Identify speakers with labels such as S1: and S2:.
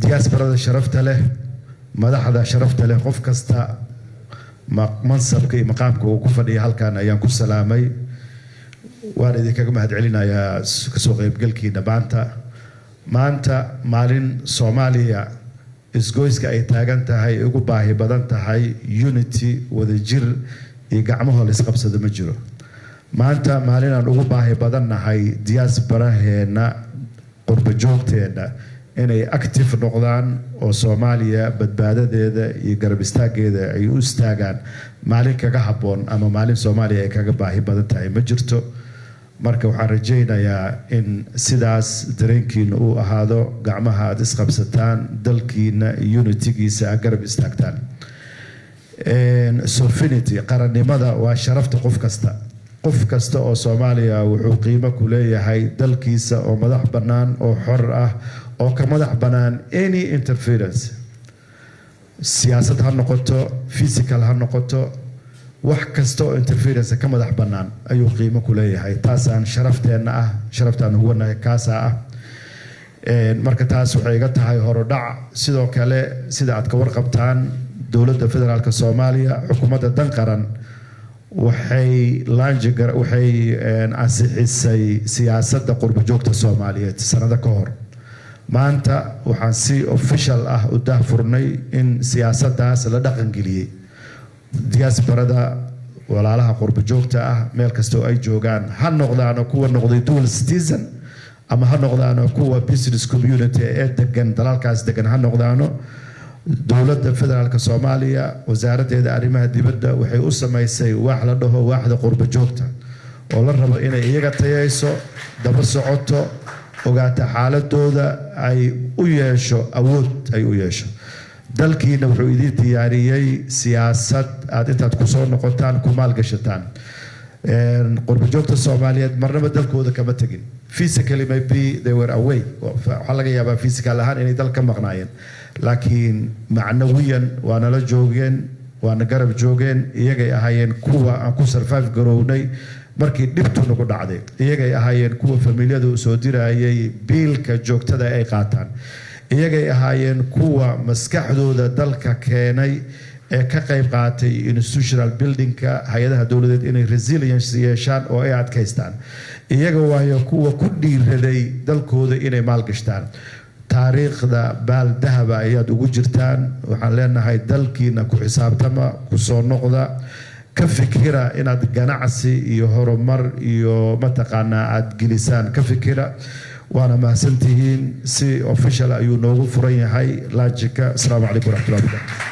S1: diaspora sharafta leh madaxda sharafta leh qof kasta mansabka iyo maqaamka uu ku fadhiyo halkan ayaan ku salaamay waan idinkaga mahadcelinayaa kasoo qaybgalkiina maanta maalin Soomaaliya isgoyska ay taagan tahay ugu baahi badan tahay unity wadajir iyo gacmaha la isqabsado ma jiro maanta maalin aan ugu baahi badan nahay diasporaheena qurba joogteena inay active noqdaan oo Soomaaliya badbaadadeeda iyo garab istaageeda ay u istaagaan maalin kaga haboon ama maalin Soomaaliya ay kaga baahi badan tahay ma jirto marka waxaan rajaynayaa in sidaas dareenkiina uu ahaado gacmaha aad isqabsataan dalkiina unitygiisa garab istaagtaan sovereignty qarannimada waa sharafta qof kasta oo Soomaaliya wuxuu qiimo ku leeyahay dalkiisa oo madax bannaan oo xor ah oo ka madax bannaan any interference siyaasad ha noqoto physical ha noqoto wax kasta oo interference ka madax bannaan ayuu qiimo ku leeyahay taasaan sharaftaan huwanahay kaasa ah marka taas waxay iga tahay horodhac sidoo kale sida aad ka warqabtaan dowladda federaalka Soomaaliya xukuumadda dan qaran waxay ansixisay siyaasadda qurba joogta Soomaaliyeed sanado ka hor maanta waxaan si official ah u daahfurnay in siyaasaddaas la dhaqan geliyay diasporada walaalaha qurba joogta ah meel kasta oo ay joogaan ha noqdaan kuwa noqday dual citizen ama ha noqdaan kuwa business community ee degan dalalkaas degan ha noqdaan dowladda federaalka Soomaaliya wasaaraddeeda arrimaha dibadda waxay u sameysay wax la dhaho waaxda qurba joogta oo la rabo inay iyaga tayayso daba socoto ogaata xaaladooda ay u yeesho awood ay u yeesho dalkiina wuxuu idin diyaariyay siyaasad aad intaad ku soo noqotaan ku maalgashataan qurba joogta Soomaaliyeed marnaba dalkooda kama tagin physically maybe they were away waxa laga yaabaa physical ahaan inay dal ka maqnaayeen laakiin macnawiyan waana la joogeen waana garab joogeen iyagay ahaayeen kuwa aan ku survive garownay markii dhibtu nagu dhacday iyagay ahaayeen kuwa familiyada u soo dirayay biilka joogtada ay qaataan iyagay ahaayeen kuwa maskaxdooda dalka keenay ee ka qayb qaatay institutional buildingka hay'adaha dawladeed inay resilience yeeshaan oo ay adkaystaan iyaga waayo kuwa ku dhiiraday dalkooda inay maalgashtaan taariikhda baal dahaba ayaad ugu jirtaan waxaan leenahay dalkiina ku xisaabtama ku soo noqda ka fikira inaad ganacsi iyo horumar iyo mataqaanaa aad gelisaan ka fikira وانا ما سنتهين سي اوفيشال ايو نوغو فرين هاي لاجيكا السلام عليكم ورحمه الله وبركاته